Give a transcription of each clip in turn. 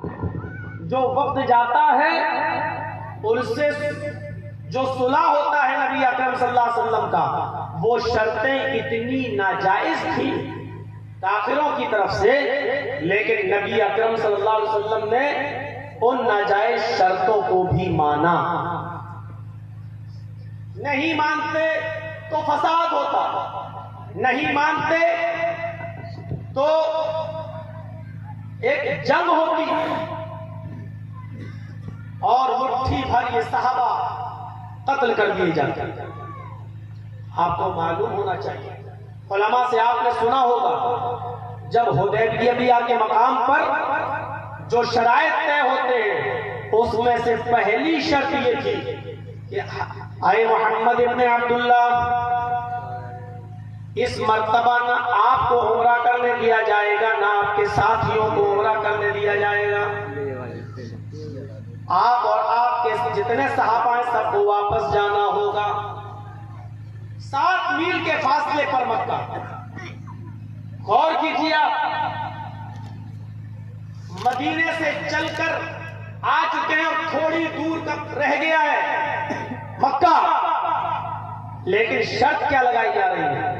जो वक्त जाता है उससे जो सुलह होता है नबी अकरम सल्लल्लाहु अलैहि वसल्लम का, वो शर्तें इतनी नाजायज थी काफिरों की तरफ से, लेकिन नबी अकरम सल्लल्लाहु अलैहि वसल्लम ने उन नाजायज शर्तों को भी माना। नहीं मानते तो फसाद होता, नहीं मानते तो एक जंग होती और मुट्ठी भर ये सहाबा कत्ल कर दिए जाते। आपको मालूम होना चाहिए, उलमा से आपने सुना होगा, जब हुदैबिया के मकाम पर जो शराइत तय होते हैं उसमें से पहली शर्त ये थी कि आए मोहम्मद इब्ने अब्दुल्ला, इस मर्तबा ना आपको उम्रा करने दिया जाएगा ना आपके साथियों को उम्रा करने दिया जाएगा। आप और आपके जितने सहाबा हैं सबको वापस जाना होगा। 7 मील के फासले पर मक्का। गौर कीजिए आप, मदीने से चलकर आ चुके हैं और थोड़ी दूर तक रह गया है मक्का, लेकिन शर्त क्या लगाई जा रही है?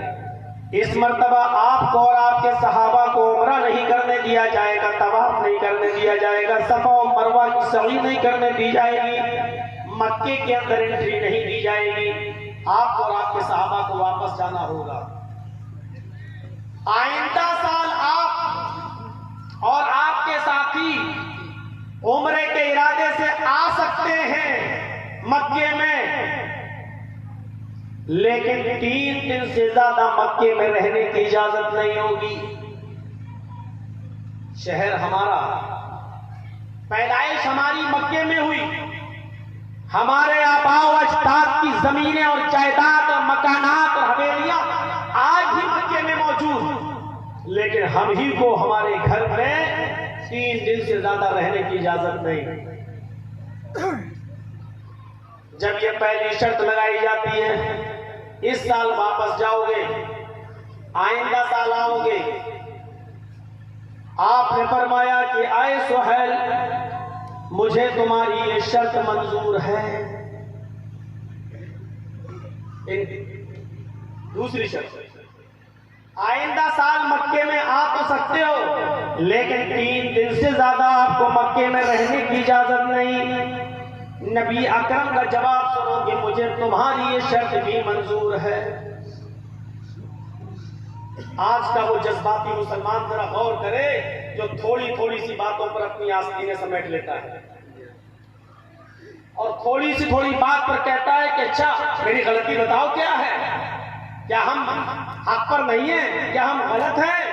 इस मर्तबा आपको और आपके सहाबा को उम्रा नहीं करने दिया जाएगा, तवाफ नहीं करने दिया जाएगा, सफा और मरवा की सही नहीं करने दी जाएगी, मक्के के अंदर एंट्री नहीं दी जाएगी। आपको और आपके सहाबा को वापस जाना होगा। आइंदा साल आप और आपके साथी उम्रे के इरादे से आ सकते हैं मक्के में, लेकिन 3 दिन से ज्यादा मक्के में रहने की इजाजत नहीं होगी। शहर हमारा, पैदाइश हमारी मक्के में हुई, हमारे आबाओ अजदाद की जमीनें और जायदाद और मकानात और हवेलियां आज भी मक्के में मौजूद, लेकिन हम ही को हमारे घर में 3 दिन से ज्यादा रहने की इजाजत नहीं। जब ये पहली शर्त लगाई जाती है, इस साल वापस जाओगे, आइंदा साल आओगे, आपने फरमाया कि आए सुहैल, मुझे तुम्हारी ये शर्त मंजूर है। दूसरी शर्त, आइंदा साल मक्के में आ तो सकते हो, लेकिन 3 दिन से ज्यादा आपको मक्के में रहने की इजाजत नहीं। नबी अकरम का जवाब सुनो कि मुझे तुम्हारी ये शर्त भी मंजूर है। आज का वो जज्बाती मुसलमान जरा गौर करे, जो थोड़ी थोड़ी सी बातों पर अपनी आस्तीनें समेट लेता है और थोड़ी सी थोड़ी बात पर कहता है कि अच्छा मेरी गलती बताओ क्या है, क्या हम हक पर नहीं है, क्या हम गलत हैं?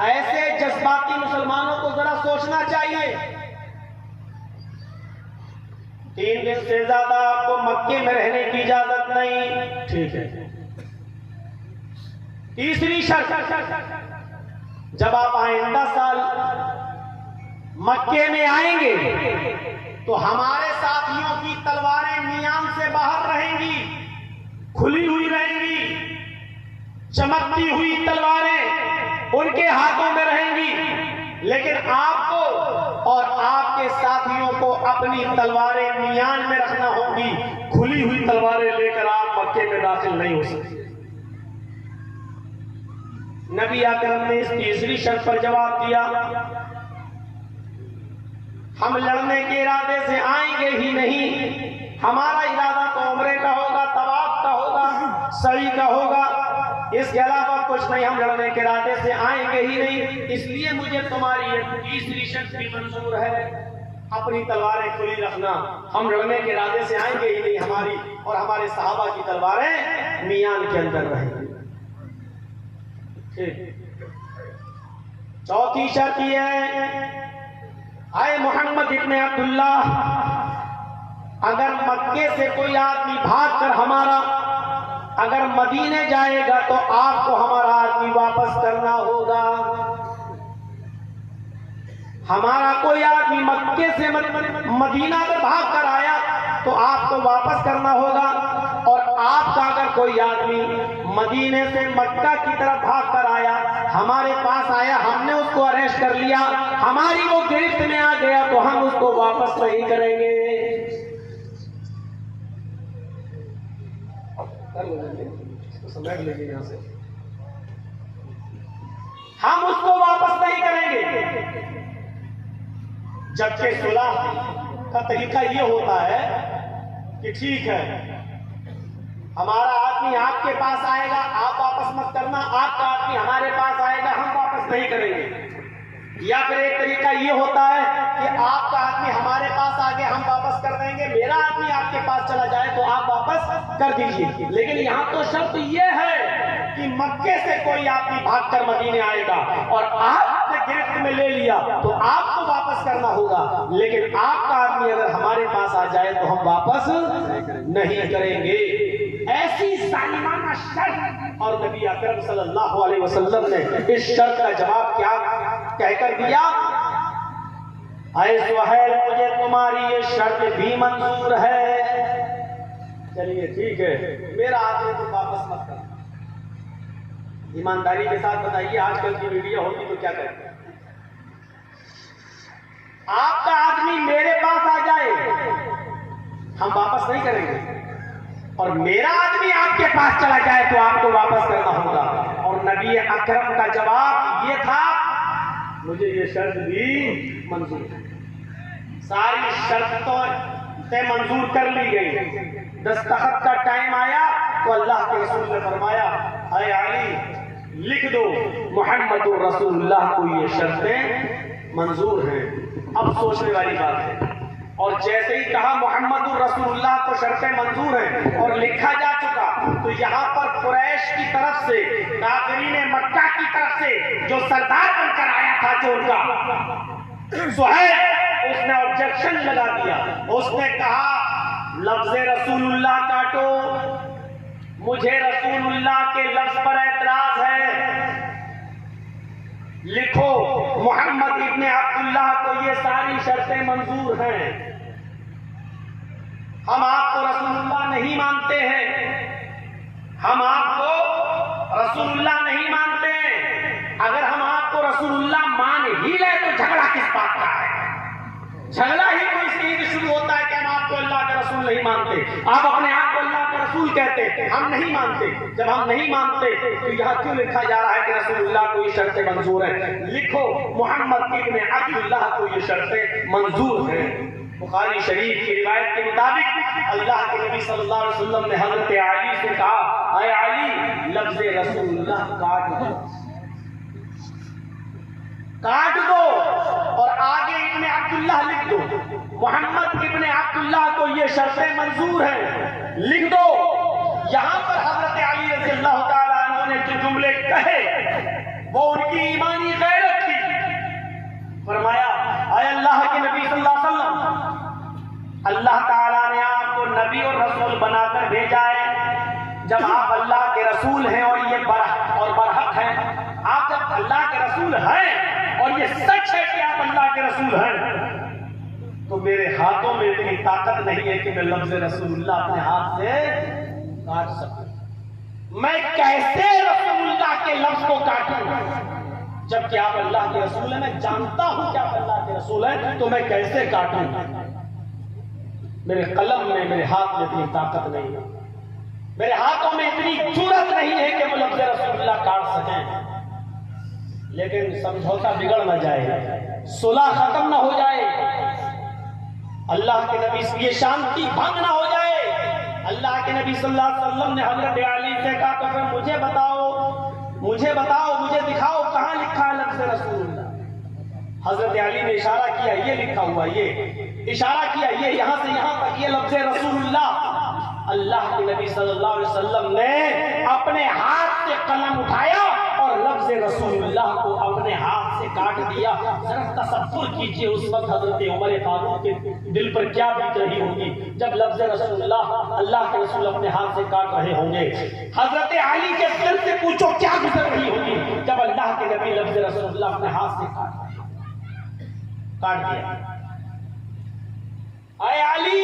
ऐसे जज्बाती मुसलमानों को जरा सोचना चाहिए। 3 दिन से ज्यादा आपको मक्के में रहने की इजाजत नहीं, ठीक है। तीसरी शर्त, जब आप आइंदा साल मक्के में आएंगे तो हमारे साथियों की तलवारें मियान से बाहर रहेंगी, खुली हुई रहेंगी, चमकती हुई तलवारें उनके हाथों में रहेंगी, लेकिन आपको और आपके साथियों को अपनी तलवारें मियान में रखना होगी। खुली हुई तलवारें लेकर आप मक्के में दाखिल नहीं हो सकते। नबी अकरम ने इस तीसरी शर्त पर जवाब दिया, हम लड़ने के इरादे से आएंगे ही नहीं, हमारा इरादा तो उम्रे का होगा, तवाफ का होगा, सई का होगा, इसके अलावा कुछ नहीं, हम लड़ने के इरादे से आएंगे ही नहीं। इसलिए मुझे तुम्हारी ये तीसरी शर्त भी मंजूर है, अपनी तलवारें खुली रखना, हम लड़ने के इरादे से आएंगे ही नहीं, हमारी और हमारे सहाबा की तलवारें मियान के अंदर रहेंगी। चौथी शर्त ये है, आए मोहम्मद इब्ने अब्दुल्ला, अगर मक्के से कोई आदमी भाग कर हमारा अगर मदीने जाएगा तो आपको हमारा आदमी वापस करना होगा। हमारा कोई आदमी मक्के से मदीना अगर भाग कर आया तो आपको वापस करना होगा, और आपका अगर कोई आदमी मदीने से मक्का की तरफ भाग कर आया, हमारे पास आया, हमने कर लिया, हमारी वो गिरफ्त में आ गया तो हम उसको वापस नहीं करेंगे। समेट लीजिए यहां से, हम उसको वापस नहीं करेंगे। जबकि सुलह का तरीका ये होता है कि ठीक है, हमारा आदमी आपके पास आएगा, आप वापस मत करना, आपका आदमी हमारे पास आएगा, हम वापस नहीं करेंगे। या फिर एक तरीका ये होता है कि आपका आदमी हमारे पास आ गया, हम वापस कर देंगे, मेरा आदमी आपके पास चला जाए तो आप वापस कर दीजिए। लेकिन यहाँ तो शर्त ये है कि मक्के से कोई आदमी भागकर मदीने आएगा और आपने गिरफ्त में ले लिया तो आपको वापस करना होगा, लेकिन आपका आदमी अगर हमारे पास आ जाए तो हम वापस नहीं करेंगे। ऐसी जालिमाना शर्त, और नबी अकरम सल्लल्लाहु अलैहि वसल्लम ने इस शर्त का जवाब क्या कहकर दिया? ऐ सुहैल, मुझे तुम्हारी ये शर्त भी मंजूर है। चलिए ठीक है, मेरा आदमी तो वापस मत कर। ईमानदारी के साथ बताइए, आजकल की वीडियो होती तो क्या करते? आपका आदमी मेरे पास आ जाए, हम वापस नहीं करेंगे, और मेरा आदमी आपके पास चला जाए तो आपको वापस करना होगा। और नबी अकरम का जवाब ये था, मुझे ये शर्त भी मंजूर है। सारी शर्तें मंजूर कर ली गई। दस्तखत का टाइम आया तो अल्लाह के रसूल ने फरमाया, ऐ अली लिख दो, मुहम्मदुर रसूलुल्लाह को ये शर्तें मंजूर हैं। अब सोचने वाली बात है, और जैसे ही कहा मुहम्मदुर रसूलुल्लाह को शर्तें मंजूर हैं और लिखा जा चुका, तो यहाँ पर कुरैश की तरफ से, काफिरीन मक्का की तरफ से जो सरदार बनकर आया था, जो उनका सुहैल, उसने ऑब्जेक्शन लगा दिया। उसने कहा लफ्ज़ रसूलुल्लाह काटो, मुझे रसूलुल्लाह के लफ्ज पर एतराज है। लिखो मोहम्मद इब्ने अब्दुल्लाह को ये सारी शर्तें मंजूर हैं। हम आपको रसूलुल्लाह नहीं मानते हैं, हम आपको रसूलुल्लाह नहीं मानते हैं। अगर हम आपको रसूलुल्लाह मान ही ले तो झगड़ा किस बात का है? झगड़ा ही कोई इसलिए शुरू होता है कि हम आपको अल्लाह के रसूल नहीं मानते। आप अपने आप को अल्लाह के रसूल कहते, हम नहीं मानते। जब हम नहीं मानते तो यहाँ क्यों लिखा जा रहा है कि रसूलुल्लाह को ये शर्तें मंजूर है? लिखो मोहम्मद इब्ने अब्दुल्लाह को ये शर्तें मंजूर है। बुखारी शरीफ की रिवायत के मुताबिक अल्लाह के नबी सल्लल्लाहु अलैहि वसल्लम ने हजरत अली से कहा, ऐ अली लफ्ज़ रसूलुल्लाह काट दो और आगे इब्ने अब्दुल्लाह लिख दो। मोहम्मद इब्ने अब्दुल्लाह को ये शर्तें मंजूर हैं, लिख दो। यहां पर हजरत अली रज़ी अल्लाह ताला अन्हु ने जो जुमले कहे वो उनकी ईमानी गैरत थी। फरमाया, ऐ अल्लाह के नबी सल्लल्लाहु अलैहि वसल्लम, अल्लाह ताला ने आपको नबी और रसूल बनाकर भेजा है। जब आप अल्लाह के रसूल हैं और ये बरहक है, आप जब अल्लाह के रसूल हैं और ये सच है कि आप अल्लाह के रसूल हैं, तो मेरे हाथों में इतनी ताकत नहीं है कि मैं लफ्ज़ रसूलुल्लाह अपने हाथ से काट सकूं। मैं कैसे रसूलुल्लाह के लफ्ज को काटूं? जबकि आप अल्लाह के रसूल हैं, मैं जानता हूं कि आप अल्लाह के रसूल हैं, तो मैं कैसे काटूं? मेरे कलम में, मेरे हाथ में इतनी ताकत नहीं है, मेरे हाथों में इतनी जुर्रत नहीं है कि वो लफ्ज़ रसूलुल्लाह काट सकें। लेकिन समझौता बिगड़ न जाए, सुलह खत्म न हो जाए, अल्लाह के नबी ये शांति भंग न हो जाए। अल्लाह के नबी सल्लल्लाहु अलैहि वसल्लम ने हजरत अली से कहा, तो फिर मुझे बताओ, मुझे दिखाओ कहां लिखा है लफ्ज़ रसूलुल्लाह। हजरत अली ने इशारा किया, ये लिखा हुआ, ये इशारा किया, ये यहां से यहां तक ये लफ्ज़ रसूलुल्लाह। अल्लाह के नबी सल्लल्लाहु अलैहि वसल्लम ने अपने हाथ से कलम उठाया और लफ्ज़ रसूलुल्लाह को अपने हाथ से काट दिया। जरा तसव्वुर कीजिए उस वक्त हजरत उमर फारूक के दिल पर क्या बीत रही होगी जब लफ्ज़ रसूलुल्लाह, अल्लाह के रसूल अपने हाथ से काट रहे होंगे। हजरत अली के दिल से पूछो क्या गुजर रही होगी जब अल्लाह के नबी लफ्ज़ रसूलुल्लाह अपने हाथ से काट दिया। ऐ अली,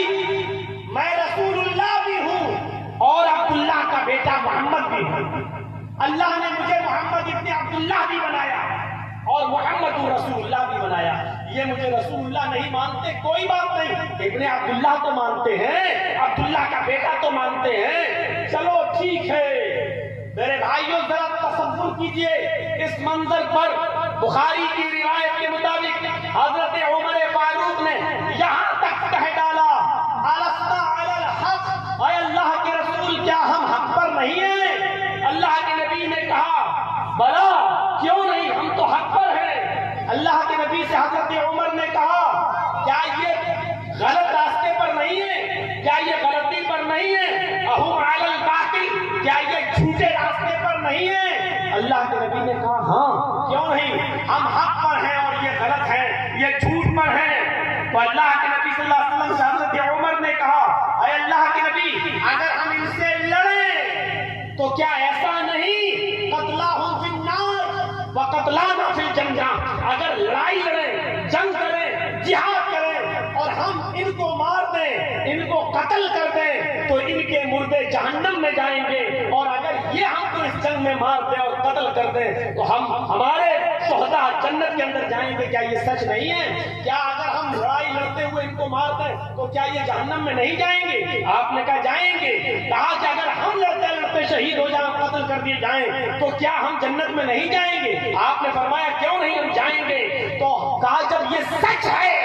मैं रसूलुल्लाह भी हूं और अब्दुल्लाह का बेटा मोहम्मद भी हूं। अल्लाह ने मुझे मोहम्मद इब्ने अब्दुल्लाह भी बनाया और मोहम्मद मुहम्मद रसूलुल्लाह भी बनाया। ये मुझे रसूलुल्लाह नहीं मानते, कोई बात नहीं, इब्ने अब्दुल्लाह तो मानते हैं, अब्दुल्लाह का बेटा तो मानते हैं, चलो ठीक है। मेरे भाइयों जरा तसव्वुर कीजिए इस मंजर पर। बुखारी की रिवायत के मुताबिक हजरत उमर फारूक ने यहां तक कह डाला, अलस्ता अलल हक, ऐ अल्लाह के रसूल क्या हम हक पर नहीं हैं? अल्लाह के नबी ने कहा बला, क्यों नहीं, हम तो हक पर हैं। अल्लाह के नबी से हजरत उमर ने कहा क्या ये गलत रास्ते पर नहीं है, क्या ये गलती पर नहीं है, अहुम अलल बातिल, क्या ये झूठे रास्ते पर नहीं है? अल्लाह के नबी ने कहा हाँ, क्यों नहीं, हम हक पर हैं और ये गलत है, ये झूठ पर है। तो अल्लाह के नबी सल्लल्लाहु अलैहि वसल्लम से हजरत उमर ने कहा अरे अल्लाह के नबी, अगर हम इनसे लड़ें तो क्या ऐसा नहीं कतलाहुम फिन्नार व कतलाना फिल जन्नह, अगर लड़ाई लड़ें, जंग करें, जिहाद करें और हम इनको मार दें, इनको कत्ल कर दें तो इनके मुर्दे जहन्नम में जाएंगे, और अगर ये हमको इस जंग में मार दे और कत्ल कर दे तो हम हमारे शोहदा जन्नत के अंदर जाएंगे। क्या ये सच नहीं है? क्या अगर हम लड़ाई लड़ते हुए इनको मार दें तो क्या ये जहन्नम में नहीं जाएंगे? आपने कहा जाएंगे। कहा कि अगर हम लड़ते लड़ते शहीद हो जाएं, कत्ल कर दिए जाएं तो क्या हम जन्नत में नहीं जाएंगे? आपने फरमाया क्यों नहीं, हम जाएंगे। तो कहा जब ये सच है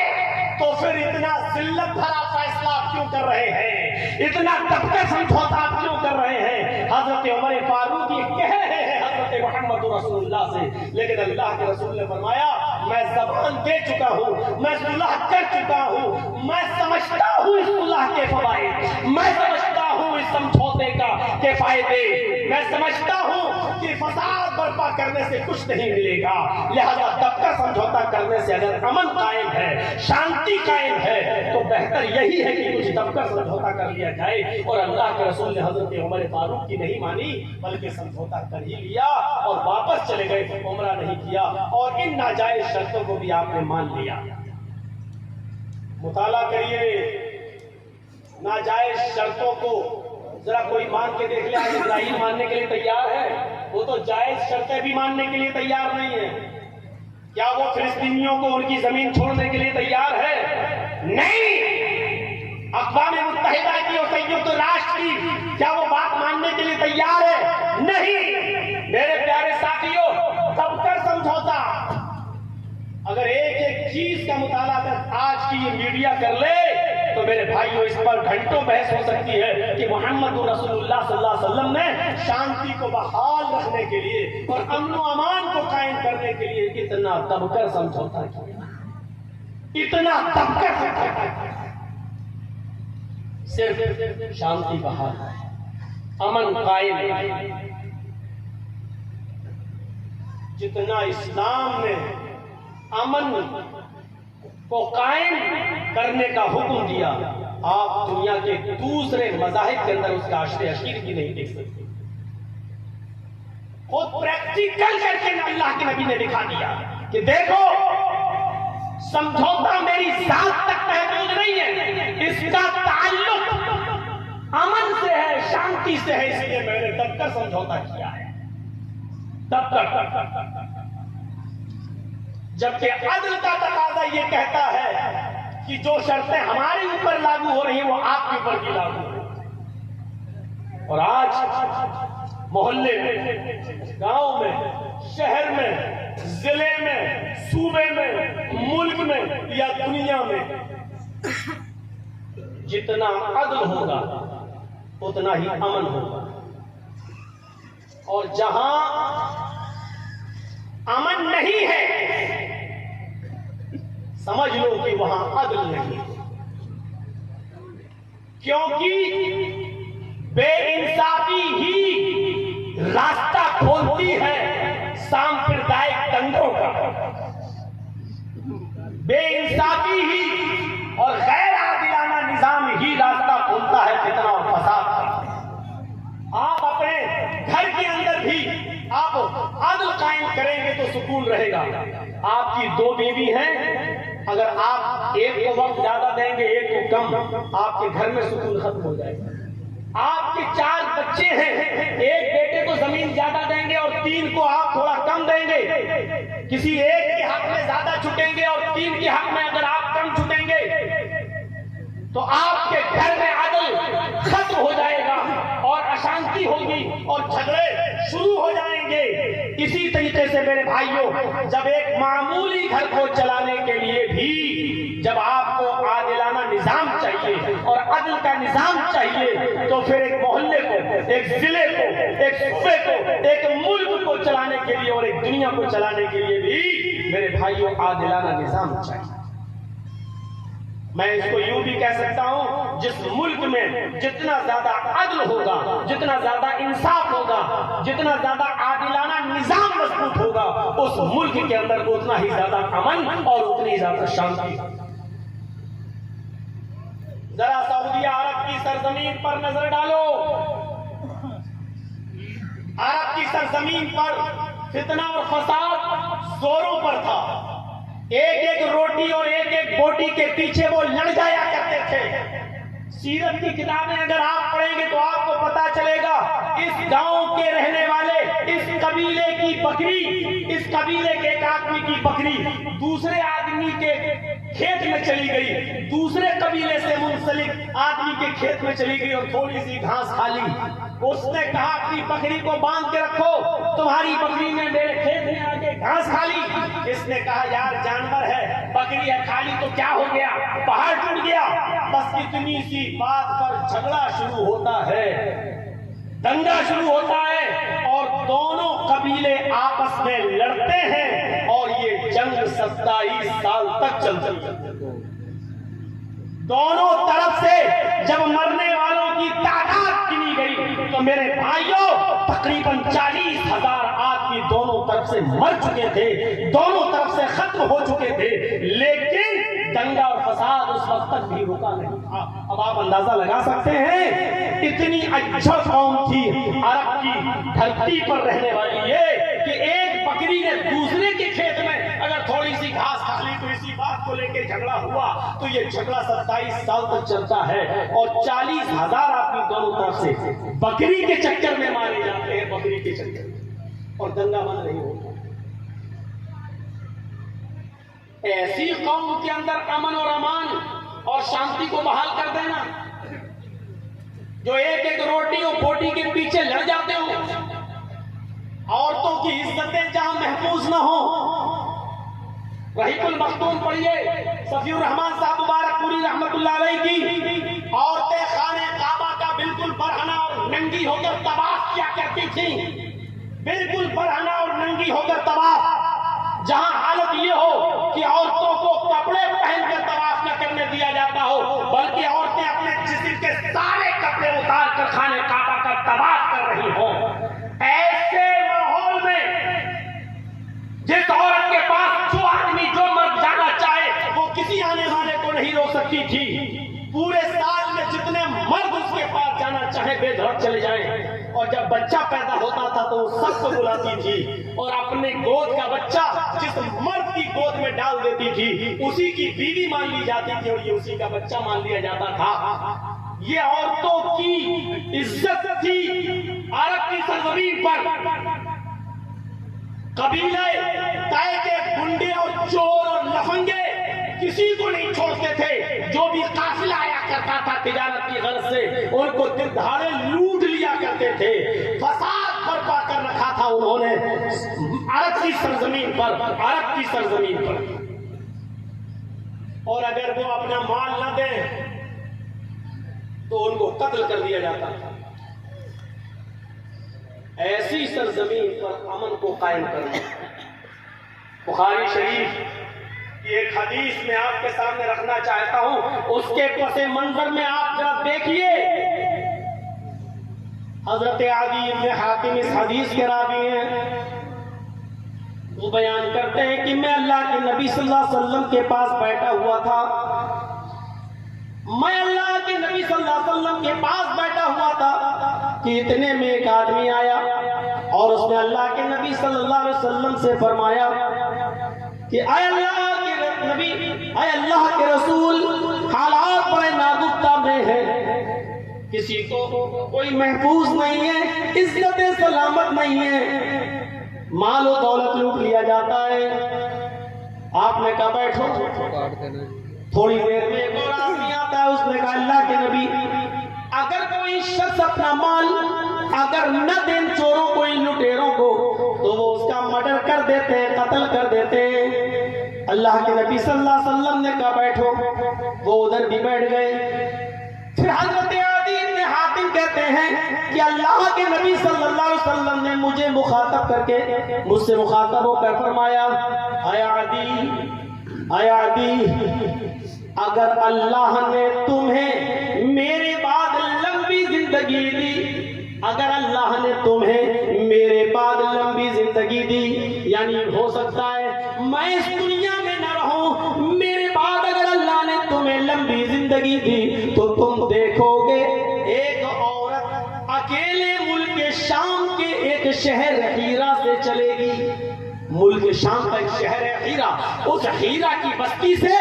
तो फिर इतना जिल्लत भरा फैसला आप क्यों कर रहे हैं, इतना दबका समझौता आप क्यों कर रहे हैं? हजरत उमर फारूक ये कह रहे हैं हजरत मुहम्मद रसूलुल्लाह से, लेकिन अल्लाह के रसूल ने फरमाया मैं ज़बान दे चुका हूँ, मैं सुलह कर चुका हूँ, मैं समझता हूँ इस सुलह के फवाइद, मैं समझता हूँ इस समझौते के फायदे, मैं समझता हूँ कि फसाद बर्पा करने से कुछ नहीं मिलेगा, लिहाजा दबका समझौता करने से अगर अमन कायम है, शांति कायम है, तो बेहतर यही है कि कुछ दबका समझौता कर लिया जाए। और अल्लाह के रसूल ने हजरत उमर फारूक की नहीं मानी, बल्कि समझौता कर ही लिया और वापस चले गए, उमरा नहीं किया, और इन नाजायज शर्तों को भी आपने मान लिया। मुताला करिए नाजायज शर्तों को, जरा कोई मान के देख ले। आज इब्राहिम मानने के लिए तैयार है, वो तो जायज शर्तें भी मानने के लिए तैयार नहीं है। क्या वो फिलिस्तीनियों को उनकी जमीन छोड़ने के लिए तैयार है? नहीं। अक़वाम मुत्तहिदा की और संयुक्त राष्ट्र की क्या वो बात मानने के लिए तैयार है? नहीं। मेरे प्यारे साथियों, दबकर समझौता, अगर एक एक चीज का मुताला आज की ये मीडिया कर ले तो मेरे भाइयों इस पर घंटों बहस हो सकती है कि मोहम्मद रसूलुल्लाह सल्लल्लाहु अलैहि वसल्लम ने शांति को बहाल रखने के लिए और अमन व अमान को कायम करने के लिए इतना दबकर समझौता किया, इतना दबकर समझौता किया। सिर्फ शांति बहाल, अमन कायम, जितना इस्लाम ने अमन को कायम करने का हुक्म दिया, आप दुनिया के दूसरे मज़ाहिब के अंदर उसका अशरे अशीर भी नहीं देख सकते। खुद प्रैक्टिकल करके अल्लाह के नबी ने दिखा दिया कि देखो समझौता मेरी जात तक महदूद नहीं है, इसका ताल्लुक अमन से है, शांति से है, इसलिए मैंने दबकर समझौता किया है। दबकर, जबकि अदल का तकाज़ा ये कहता है कि जो शर्तें हमारे ऊपर लागू हो रही हैं वो आपके ऊपर भी लागू हो रही हैं। और आज मोहल्ले में, गांव में, शहर में, जिले में, सूबे में, मुल्क में या दुनिया में जितना अदल होगा उतना ही अमन होगा, और जहां अमन नहीं है समझ लो कि वहां अदल नहीं है, क्योंकि बेइंसाफी ही रास्ता खोलती है सांप्रदायिक दंगों का। बेइंसाफी ही और गैर आदिलाना निजाम ही रास्ता खोलता है फितना और फसाद का। आप अपने घर के अंदर भी आप अदल कायम करेंगे तो सुकून रहेगा। आपकी दो बीवी हैं, अगर आप एक को वक्त ज्यादा देंगे एक को कम, आपके घर में सुकून खत्म हो जाएगा। आपके 4 बच्चे हैं, एक बेटे को जमीन ज्यादा देंगे और 3 को आप थोड़ा कम देंगे, किसी एक के हक में ज्यादा छुटेंगे और दीन के हक में अगर आप कम छुटेंगे तो आपके घर में अदल खत्म हो जाएगा और अशांति होगी और झगड़े शुरू हो जाएंगे। इसी तरीके से मेरे भाइयों, जब एक मामूली घर को चलाने के लिए भी जब आपको आदिलाना निजाम चाहिए और अदल का निजाम चाहिए, तो फिर एक मोहल्ले को, एक जिले को, एक सूबे को, एक मुल्क को चलाने के लिए और एक दुनिया को चलाने के लिए भी मेरे भाइयों आदिलाना निजाम चाहिए। मैं इसको यूं भी कह सकता हूं, जिस मुल्क में जितना ज्यादा अदल होगा, जितना ज्यादा इंसाफ होगा, जितना ज्यादा आदिलाना निजाम मजबूत होगा, उस मुल्क के अंदर उतना ही ज्यादा अमन और उतनी ज्यादा शांति। जरा सऊदी अरब की सरजमीन पर नजर डालो। अरब की सरजमीन पर फितना और फसाद जोरों पर था। एक एक रोटी और एक एक बोटी के पीछे वो लड़ जाया करते थे। सीरत की किताबें अगर आप पढ़ेंगे तो आपको पता चलेगा, इस गांव के रहने वाले, इस कबीले की बकरी, इस कबीले के एक आदमी की बकरी दूसरे आदमी के खेत में चली गई, दूसरे कबीले से मुंसलिक आदमी के खेत में चली गई और थोड़ी सी घास खा ली। उसने कहा अपनी बकरी को बांध के रखो, तुम्हारी बकरी ने मेरे खेत में आके घास खा ली। इसने कहा यार जानवर है, बकरी है, खा ली तो क्या हो गया, पहाड़ टूट गया। बस इतनी सी बात पर झगड़ा शुरू होता है, दंगा शुरू होता है और दोनों कबीले आपस में लड़ते हैं और ये जंग 27 साल तक चलती है। दोनों तरफ से जब मरने वालों की तादाद गिनी गई तो मेरे भाइयों तकरीबन 40,000 आदमी दोनों तरफ से मर चुके थे, दोनों तरफ से खत्म हो चुके थे, लेकिन दंगा और फसाद उस वक्त तक भी रुका नहीं था। अब आप अंदाजा लगा सकते हैं इतनी अच्छा कौम थी अरब की धरती पर रहने वाली ये कि एक बकरी ने दूसरे के खेत में अगर थोड़ी सी घास खा ली तो इसी बात को लेकर झगड़ा हुआ तो ये झगड़ा 27 साल तक चलता है और 40,000 आदमी दोनों तरफ से बकरी के चक्कर में मारे जाते हैं, बकरी के चक्कर में, और दंगा बंद नहीं होता। ऐसी कौम के अंदर अमन और अमान और शांति को बहाल कर देना, जो एक एक रोटी और बोटी के पीछे लड़ जाते हो, औरतों की इज्जतें जहां महफूज न हो। रहीकुल मखतूम पढ़िए, सफीउर रहमान साहब मुबारकपुरी रहमतुल्लाह अलैह की औरतें खाने काबा का बिल्कुल बरहना और नंगी होकर तवाफ किया करती थी, बिल्कुल बरहना और नंगी होकर तवाफ, जहां हालत ये हो कि औरतों को कपड़े पहनकर तवाफ न करने दिया जाता हो, बल्कि औरतें अपने जिस्म के सारे कपड़े उतार कर खाने काबा का तवाफ कर रही हो। ऐसे माहौल में जिस औरत के पास जो आदमी जो मर्द जाना चाहे वो किसी आने वाले को नहीं रोक सकती थी, पूरे साल में जितने मर्द उसके पास जाना चाहे बेधड़क चले जाएं। और जब बच्चा पैदा होता था तो वो सबको बुलाती थी और अपने गोद का बच्चा जिस मर्द की गोद में डाल देती थी उसी की बीवी मान ली जाती थी और ये उसी का बच्चा मान लिया जाता था। ये औरतों की इज्जत थी। अरब की सरजमीन पर कबीले तय के गुंडे और चोर और लफंगे किसी को नहीं छोड़ते थे। जो भी काफिला आया करता था तिजारत की गर्ज से उनको दिनदहाड़े लूट लिया करते थे। फसाद बर्पा कर रखा था उन्होंने अरब की सरजमीन पर, अरब की सरजमीन पर। और अगर वो अपना माल न दें तो उनको कत्ल कर दिया जाता था। ऐसी सरजमीन पर अमन को कायम करना। बुखारी शरीफ की एक हदीस में आपके सामने रखना चाहता हूं, उसके पसे मंजर में आप जरा देखिए। हजरत आदी इब्न हातिम इस हदीस के रावी हैं। वो बयान करते हैं कि मैं अल्लाह के नबी सल्लल्लाहु अलैहि वसल्लम के पास बैठा हुआ था। मैं अल्लाह के नबी सल्लल्लाहु अलैहि वसल्लम के पास बैठा हुआ था कि इतने में एक आदमी आया और उसने अल्लाह के नबी सल्लल्लाहु अलैहि वसल्लम से फरमाया कि आय अल्लाह के नबी, आय अल्लाह के रसूल, हालात बड़े नाजुकता में है, किसी को कोई महफूज नहीं है, इज्जत सलामत नहीं है, माल और दौलत लूट लिया जाता है। आपने कहा बैठो। थोड़ी देर में एक और आदमी आता है, उसने कहा अल्लाह के नबी, अगर कोई शख्स अपना माल अगर न दें चोरों को, इन लुटेरों को, तो वो उसका मर्डर कर देते हैं, कत्ल कर देते हैं। अल्लाह के नबी सल्लल्लाहु अलैहि वसल्लम ने कहा बैठो। वो उधर भी बैठ गए। फिर हजरत आदी इब्न हातिम कहते हैं कि अल्लाह के नबी सल्लल्लाहु अलैहि वसल्लम ने मुझे मुखातब करके, मुझसे मुखातब होकर फरमाया, आया आदी, अगर अल्लाह ने तुम्हें मेरे बाद लंबी जिंदगी दी, अगर अल्लाह ने तुम्हें मेरे बाद लंबी जिंदगी दी, यानी हो सकता है मैं इस दुनिया में न रहूं, मेरे बाद अगर अल्लाह ने तुम्हें लंबी जिंदगी दी, तो तुम देखोगे एक औरत अकेले मुल्क शाम के एक शहर हीरा से चलेगी। मुल्क शाम का एक शहर है हीरा, उस हीरा की बस्ती से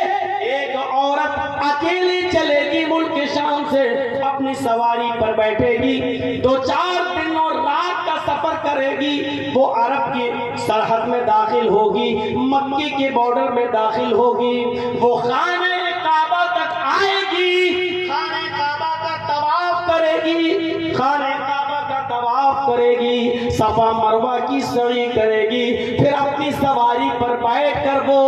एक औरत अकेले चलेगी, मुल्क शाम से अपनी सवारी पर बैठेगी, 2-4 दिन और रात का सफर करेगी। वो अरब की सरहद में दाखिल होगी, मक्के के बॉर्डर में दाखिल होगी, वो खाने काबा तक आएगी, खाने काबा का तवाफ करेगी, खाने काबा का तवाफ करेगी, सफा मरवा की सई करेगी, फिर अपनी सवारी पर बैठ कर वो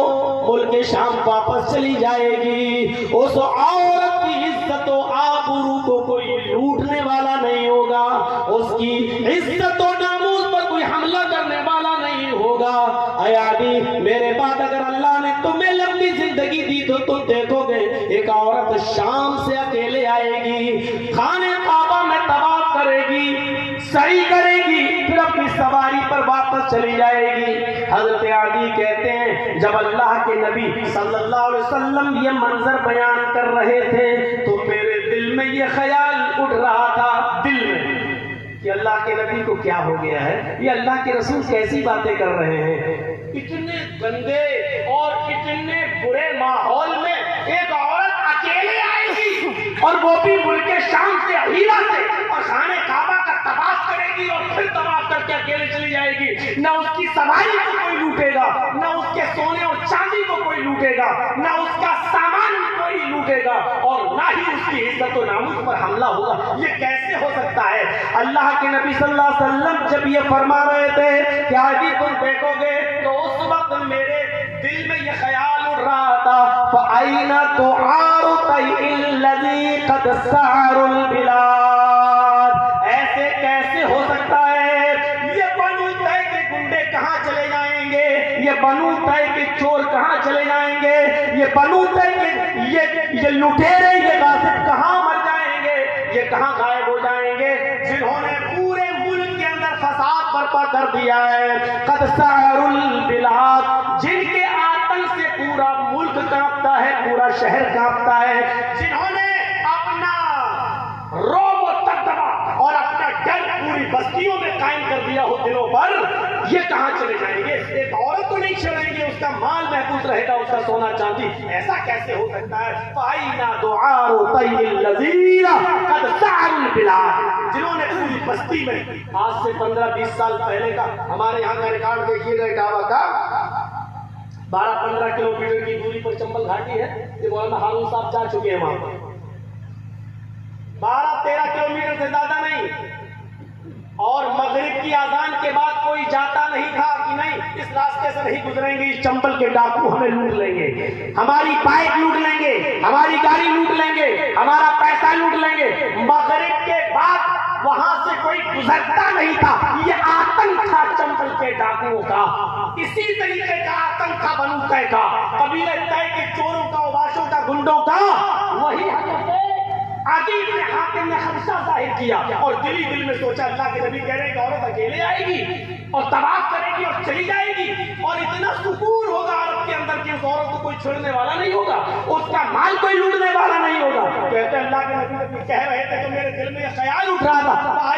मुल्क शाम वापस चली जाएगी। उस औरत की इज्जत और आबरू को कोई लूटने वाला नहीं होगा, उसकी इज्जत और नामूस पर कोई हमला करने वाला नहीं होगा। आयादी, मेरे बाद अगर अल्लाह ने तुम्हें लंबी जिंदगी दी, तो तुम देखोगे एक औरत शाम से अकेले आएगी, खाने काबा में तवाफ करेगी, सही करेगी, फिर अपनी सवारी पर वापस चली जाएगी। हजरत आदी कहते हैं जब अल्लाह के नबी सल्लल्लाहु अलैहि वसल्लम ये मंजर बयान कर रहे थे, तो मेरे दिल में ये ख्याल उठ रहा था, दिल में, कि अल्लाह के नबी को क्या हो गया है, ये अल्लाह के रसूल कैसी बातें कर रहे हैं। इतने गंदे और इतने बुरे माहौल में एक औरत अकेले आएगी, और वो भी मुल्क शाम से हीरा से, और खाने काबा का तवाफ करेगी, और फिर तवाफ करके अकेले चली जाएगी। न उसकी सवारी को कोई लूटेगा, न उसके सोने और चांदी को कोई लूटेगा, न उसका सामान कोई लूटेगा, और न ही उसकी इज्जत और नामूस पर हमला होगा। ये कैसे हो सकता है? अल्लाह के नबी सल्लल्लाहु अलैहि वसल्लम जब ये फरमा रहे थे कि आदि तुम देखोगे, तो उस वक्त मेरे दिल में ये ख्याल उठ रहा था, फ़अइना तुआरुतइल्लज़ी क़द सअरुल बिलाद, ऐसे कैसे हो सकता है? ये बनु तय के गुंडे कहाँ चले जाएंगे, ये बनु तय के चोर कहाँ चले जाएंगे, ये बनु तय के ये लुटेरे, ये गासिब कहाँ मर जाएंगे, ये कहाँ गायब हो जाएंगे, जिन्होंने पूरे मुल्क के अंदर फसाद बर्पा कर दिया है। क़द सअरुल बिलाद, जिनके आतंक से पूरा मुल्क कांपता है, पूरा शहर कांपता है, जिन्होंने अपना रौब और दबदबा और अपना डर पूरी बस्तियों में कायम कर दिया हो दिलों पर, ये कहाँ चले जाएंगे? एक औरत तो नहीं छोड़ेंगे, उसका माल महफूज रहेगा, उसका सोना चांदी, ऐसा कैसे हो सकता है? फ़अइना दुआरुतइल्लज़ीना क़द सअरुल बिलाद, जिन्होंने पूरी बस्ती में, आज से 15-20 साल पहले का हमारे यहाँ का रिकॉर्ड देखिएगा, काबा का 12-15 किलोमीटर की दूरी पर चंबल घाटी है, ये मौलाना हारून साहब जा चुके हैं वहां पर, 12-13 किलोमीटर से ज्यादा नहीं, और मगरिब की आजान के बाद कोई जाता नहीं था कि नहीं इस रास्ते से नहीं गुजरेंगे, इस चंबल के डाकू हमें लूट लेंगे, हमारी बाइक लूट लेंगे, हमारी गाड़ी लूट लेंगे, हमारा पैसा लूट लेंगे। मगरिब के बाद वहां से कोई गुजरता नहीं था। ये आतंक था चंबल के डाकुओं का, इसी तरीके का आतंक था बनु तय का, कबीले तय के चोरों का, उबाशों का, गुंडों का। वही आदि इब्न हातिम ने खदशा जाहिर किया और दिल ही दिल में सोचा, अल्लाह के नबी कह रहे हैं कि औरत अकेले आएगी और तवाफ करेगी और चली जाएगी, और इतना सुकून होगा अरब के अंदर कि उस औरत को कोई छोड़ने वाला नहीं होगा, उसका माल कोई लूटने वाला नहीं होगा। कहते अल्लाह के नबी कह रहे थे तो मेरे दिल में यह ख्याल उठ रहा था,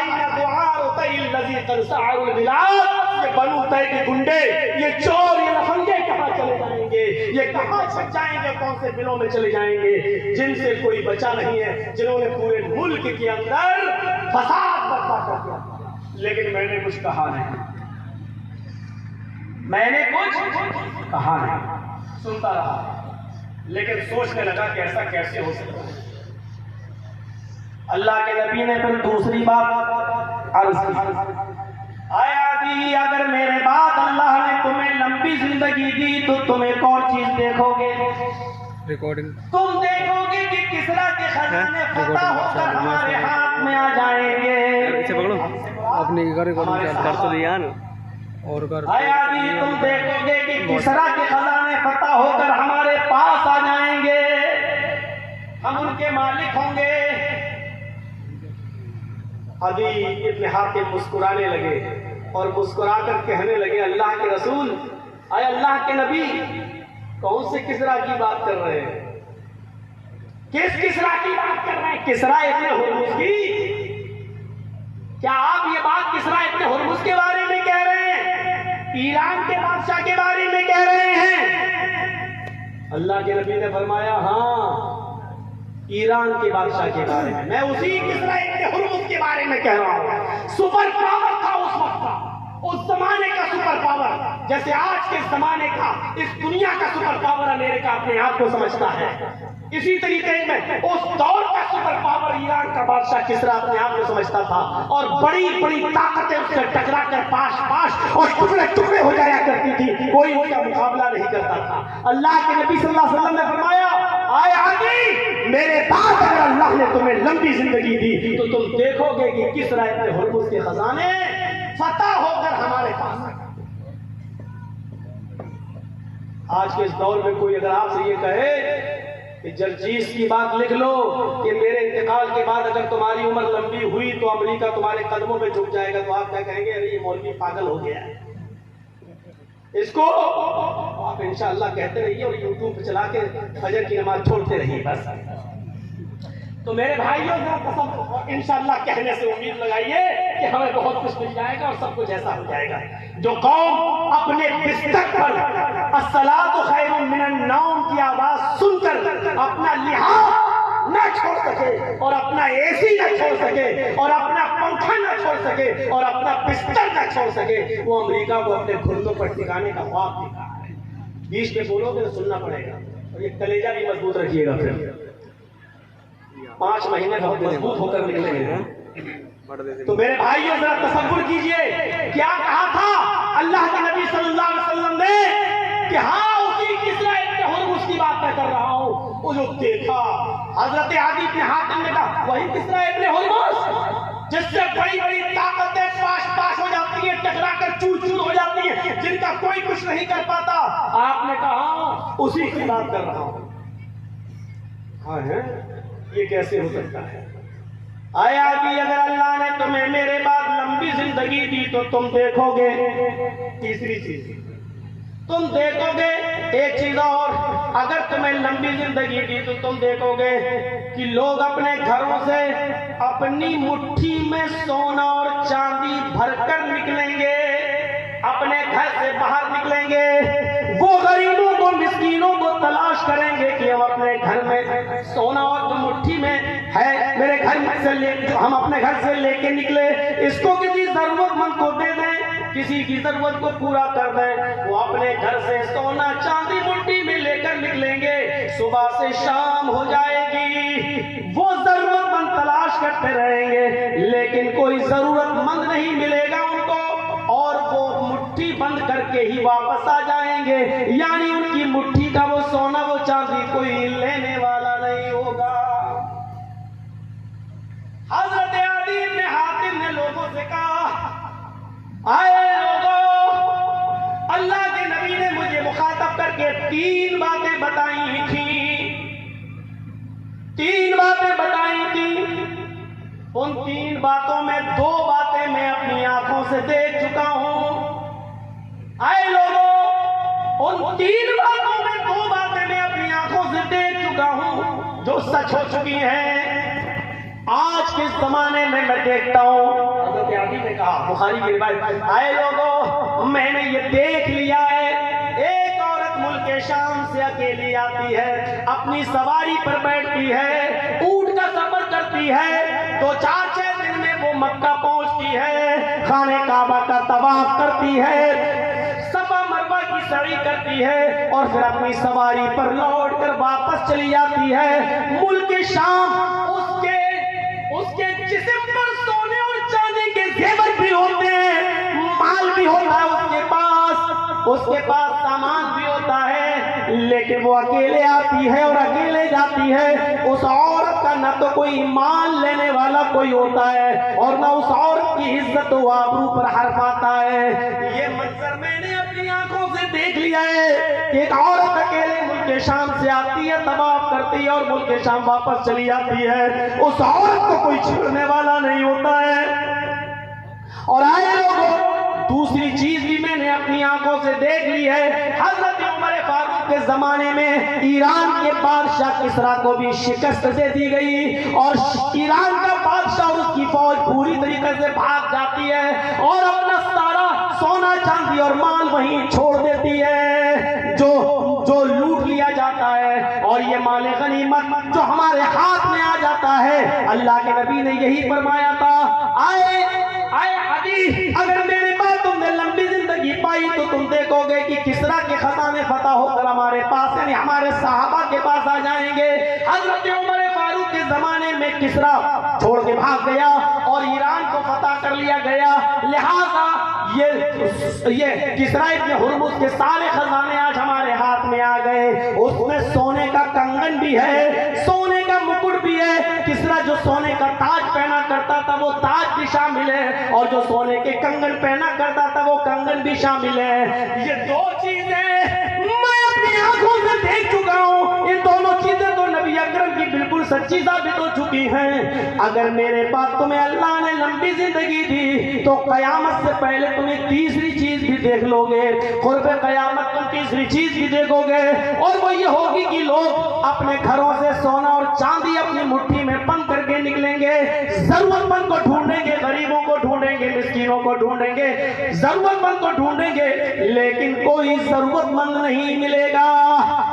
ये बनु तय के गुंडे, ये चोर, ये लफंगे कहाँ चले जाएंगे, ये कहाँ छप जाएंगे, कौन से बिलों में चले जाएंगे, जिनसे कोई बचा नहीं है, जिन्होंने पूरे मुल्क के अंदर फसाद बर्पा कर दिया। लेकिन मैंने कुछ कहा नहीं, मैंने कुछ कहा नहीं। सुनता रहा, लेकिन सोचने लगा कि ऐसा कैसे हो सकता है। अल्लाह के नबी ने फिर दूसरी बात अर्ज की, आए आदि, अगर मेरे बाद अल्लाह ने तुम्हें लंबी जिंदगी दी तो तुम एक और चीज देखोगे। रिकॉर्डिंग तुम देखोगे कि किसरा के खजाने फतह होकर हमारे हाथ में आ जाएंगे। अपनी रिकॉर्डिंग कर तो दिया ना और कर। आए आदि, तुम देखोगे कि किसरा के खजाने फतह होकर हमारे पास आ जाएंगे, हम उनके मालिक होंगे। अदी इब्न हातिम मुस्कुराने लगे और मुस्कुराकर कहने लगे, अल्लाह के रसूल, आए अल्लाह के नबी, कौन से किसरा की बात कर रहे हैं? किस किसरा की बात कर रहे हैं? किसरा इब्न हुर्मुज की? क्या आप ये बात किसरा इब्न हुर्मुज के बारे में कह रहे हैं? ईरान के बादशाह के बारे में कह रहे हैं? अल्लाह के नबी ने फरमाया, हाँ, ईरान के बादशाह के बारे में, मैं उसी किसरा इब्न हुर्मुज के बारे में कह रहा हूं। सुपर पावर था उस वक्त का, उस जमाने का सुपर पावर, जैसे आज के जमाने का इस दुनिया का सुपर पावर अमेरिका अपने आप को समझता है, इसी तरीके में उस दौर का सुपर पावर ईरान का बादशाह किसरा अपने आप को समझता था। और बड़ी बड़ी ताकतें उससे टकरा कर पास पास और टुकड़े टुकड़े हो जाया करती थी, कोई उनका मुकाबला नहीं करता था। अल्लाह के नबी सल्लल्लाहु अलैहि वसल्लम ने फरमाया, आए आदमी, मेरे बाद अगर अल्लाह ने तुम्हें लंबी जिंदगी दी तो तुम देखोगे कि किसरा इब्न हुर्मुज के खजाने फतह होकर हमारे पास आए। आज के इस दौर में कोई अगर आपसे ये कहे कि जर्जीस की बात लिख लो कि मेरे इंतकाल के बाद अगर तुम्हारी उम्र लंबी हुई तो अमेरिका तुम्हारे कदमों में झुक जाएगा, तो आप क्या कहेंगे? अरे ये मौलवी पागल हो गया है, इसको आप इंशाअल्लाह कहते रहिए और यूट्यूब पे चला के फजर की नमाज छोड़ते रहिए बस। तो मेरे भाइयों, कसम इंशाअल्लाह कहने से उम्मीद लगाइए कि हमें बहुत कुछ मिल जाएगा और सब कुछ ऐसा हो जाएगा। जो कौम अपने बिस्तर पर अस्सलातु खैरुम मिनन नौम की आवाज सुनकर अपना लिहाज न छोड़ सके और अपना एसी न छोड़ सके और अपना पंखा न छोड़ सके और अपना बिस्तर न छोड़ सके, वो अमेरिका को अपने घुटनों पर टिकाने का ख्वाब देखा है। बीच में बोलोगे तो सुनना पड़ेगा और ये कलेजा भी मजबूत रखिएगा। फिर 5 महीने बहुत मजबूत होकर निकलेंगे। तो मेरे भाइयों, जरा तसव्वुर कीजिए क्या कहा था अल्लाह के नबी सल्लल्लाहु अलैहि वसल्लम ने कि हाँ, उसी किसरा इब्न हुर्मुज की बात मैं कर रहा हूँ। वो जो देखा हजरत आदी इब्न हातिम ने कहा, वही किसरा इब्न हुर्मुज जिससे बड़ी बड़ी ताकतें पास पास हो जाती है, टकरा कर चूर चूर हो जाती है, जिनका कोई कुछ नहीं कर पाता। आपने कहा उसी की बात कर रहा हूँ। हाँ है, ये कैसे हो सकता है? आया कि अगर अल्लाह ने तुम्हें मेरे बाद लंबी जिंदगी दी तो तुम देखोगे, तीसरी चीज तुम देखोगे, एक चीज और, अगर तुम्हें लंबी जिंदगी दी तो तुम देखोगे कि लोग अपने घरों से अपनी मुट्ठी में सोना और चांदी भरकर निकलेंगे, अपने घर से बाहर निकलेंगे, वो गरीबों को मिस्कीनों को तलाश करेंगे कि हम अपने घर में सोना और मुट्ठी में है, मेरे घर से ले, हम अपने घर से लेके निकले, इसको किसी जरूरतमंद को दे दें, किसी की जरूरत को पूरा कर दें। वो अपने घर से सोना चांदी मुट्ठी में लेकर निकलेंगे, सुबह से शाम हो जाएगी, वो जरूरतमंद तलाश करते रहेंगे, लेकिन कोई जरूरतमंद नहीं मिलेगा उनको, और वो मुट्ठी बंद करके ही वापस आ जाएंगे। यानी उनकी मुट्ठी का वो सोना वो चांदी कोई लेने वाला नहीं होगा। हजरत आदी इब्न हातिम ने लोगों से कहा, आए लोगों, अल्लाह के नबी ने मुझे मुखातब करके 3 बातें बताई थी, 3 बातें बताई थी। उन 3 बातों में 2 बातें मैं अपनी आंखों से देख चुका हूं। आए लोगों, उन 3 बातों में 2 बातें मैं अपनी आंखों से देख चुका हूं जो सच हो चुकी हैं। आज के जमाने में मैं देखता हूं, हज़रत आदी ने कहा, बुखारी की रिवायत, आए लोगों, मैंने ये देख लिया है, एक औरत मुल्क शाम से अकेली आती है, अपनी सवारी पर बैठती है, ऊंट का सफर करती है, 2-4-6 दिन में वो मक्का पहुंचती है, खाने काबा का तवाफ करती है, सफा मरवा की सवारी करती है और फिर अपनी सवारी पर लौट कर वापस चली जाती है। मुल्क शाम उसके जिस्म पर सोने और चांदी के जेवर भी होते हैं, माल भी होता है उसके पास सामान भी होता है, लेकिन वो अकेले आती है और अकेले जाती है। उस औरत का न तो कोई मान लेने वाला कोई होता है और न उस औरत की इज्जत व आबरू पर हर्फ आता है। ये मंजर मैंने अपनी आंखों से देख लिया है कि एक औरत अकेले मुल्क शाम से आती है, तवाफ करती है और मुल्क शाम वापस चली जाती है। उस औरत को कोई छेड़ने वाला नहीं होता है। और आए लोगों, दूसरी चीज भी मैंने अपनी आंखों से देख ली है। हजरत उमर फारूक के जमाने में ईरान के बादशाह किसरा को भी शिकस्त दे दी गई और ईरान का बादशाह और उसकी फौज पूरी तरीके से भाग जाती है और अपना सारा सोना चांदी और माल वहीं छोड़ देती है, जो लूट लिया जाता है। और ये माल गनीमत जो हमारे हाथ में आ जाता है, अल्लाह के नबी ने यही फरमाया था, आए अदी, अगर मेरे बाद तुमने लंबी जिंदगी पाई तो तुम देखोगे कि किसरा के खजाने फतह होकर हमारे पास यानी हमारे सहाबा के पास आ जाएंगे। हजरत उमर फारूक के जमाने में किसरा छोड़ के भाग गया और ईरान को फतह कर लिया गया, लिहाजा ये किसरा इब्न हुर्मुज के सारे खजाने आज हमारे हाथ में आ गए। उसमें सोने का कंगन भी है, सोने का मुकुट भी है। किसरा जो सोने का ताज पहना करता था वो ताज भी शामिल है और जो सोने के कंगन पहना करता था वो कंगन भी शामिल है। ये दो चीजें मैं अपनी आंखों से देख चुका हूँ। ये दोनों चीजें तो नबी अकरम की बिल्कुल सच्ची साबित हो चुकी हैं। अगर मेरे पास तुम्हें अल्लाह ने लंबी जिंदगी दी तो कयामत से पहले तुम्हें तीसरी चीज भी देख लोगे, कुर्बे कयामत तुम तीसरी चीज भी देखोगे और वो ये होगी कि लोग अपने घरों से सोना और चांदी अपनी मुट्ठी में बंद करके निकलेंगे, जरूरतमंद को ढूंढेंगे, गरीबों को ढूंढेंगे, मिस्कीनों को ढूंढेंगे, जरूरतमंद को ढूंढेंगे, लेकिन कोई जरूरतमंद नहीं मिलेगा,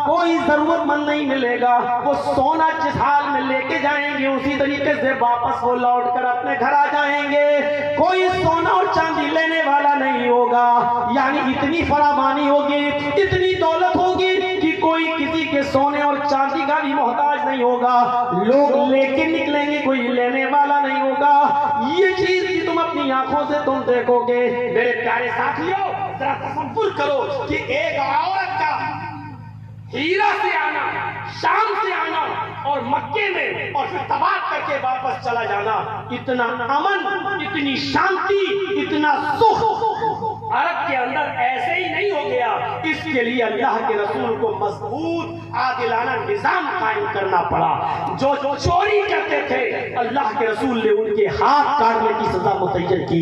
कोई जरूरतमंद नहीं मिलेगा। वो सोना जिस हाल में लेके जाएंगे उसी तरीके से वापस वो लौट कर अपने घर आ जाएंगे। कोई सोना और चांदी लेने वाला नहीं होगा, यानी इतनी फरावानी होगी, इतनी दौलत होगी कि कोई किसी के सोने और चांदी का भी मोहताज नहीं होगा। लोग लेके निकलेंगे, कोई लेने वाला नहीं होगा। ये चीज भी तुम अपनी आंखों से तुम देखोगे। मेरे प्यारे साथियों, जरा तसव्वुर करो कि एक औरत का हीरा से आना, शाम से आना और मक्के में और फिर तबाह करके वापस चला जाना, इतना अमन, इतनी शांति, इतना सुख अरब के अंदर ऐसे ही नहीं हो गया। इसके लिए अल्लाह के रसूल को मजबूत आदिलाना निजाम कायम करना पड़ा। जो चोरी करते थे अल्लाह के रसूल ने उनके हाथ काटने की सजा मुतय्यन की।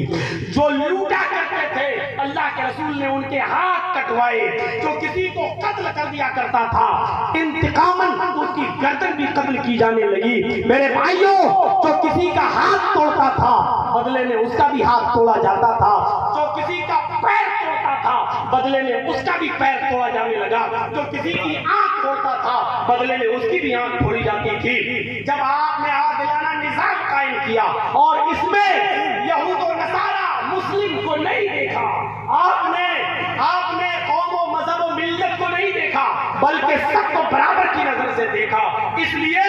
जो लूटा करते थे अल्लाह के रसूल ने उनके हाथ कटवाए। जो किसी को कत्ल कर दिया करता था इंतकामन उसकी गर्दन भी कत्ल की जाने लगी। मेरे भाइयों, जो किसी का हाथ तोड़ता था बदले में उसका भी हाथ तोड़ा जाता था। जो किसी का पैर तोड़ता था बदले में उसका भी पैर तोड़ा जाने लगा। जो किसी की आंख तोड़ता था बदले में उसकी भी आंख तोड़ी जाती थी। जब आपने आदिलाना निजाम कायम किया और इसमें यहूद और नसारा मुस्लिम को नहीं देखा, आपने कौम और मजहब और मिल्लत को नहीं देखा, बल्कि सबको बराबर की नजर से देखा। इसलिए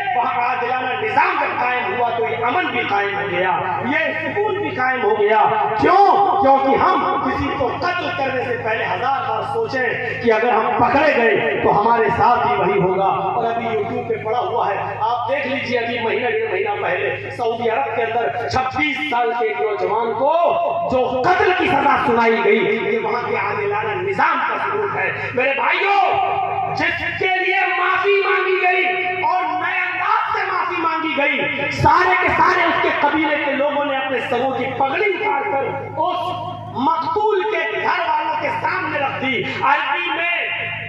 वहां आदिलाना निजाम जब कायम हुआ तो ये अमन भी कायम हो गया, ये सुकून भी कायम हो गया। क्यों? क्योंकि हम किसी को कत्ल करने से पहले 1000 बार सोचें कि अगर हम पकड़े गए तो हमारे साथ भी वही होगा। और अभी यूट्यूब पे पड़ा हुआ है, आप देख लीजिए, अभी महीना 1.5 महीना पहले सऊदी अरब के अंदर 26 साल के एक नौजवान को जो कत्ल की सजा सुनाई गई, ये वहां के आदिलाना निजाम का सबूत है। मेरे भाइयों, जिसके लिए माफी मांगी गई और नए अंदाज से माफी मांगी गई, सारे के सारे उसके कबीले के लोगों ने अपने सबों की पगड़ी उतारकर उस मकतूल के घर वालों के सामने रख दी। अरबी में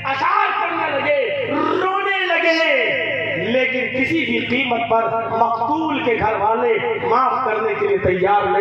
अशार करने लगे, रोने लगे, लेकिन किसी भी कीमत पर मकतूल के घर वाले माफ करने के लिए तैयार नहीं।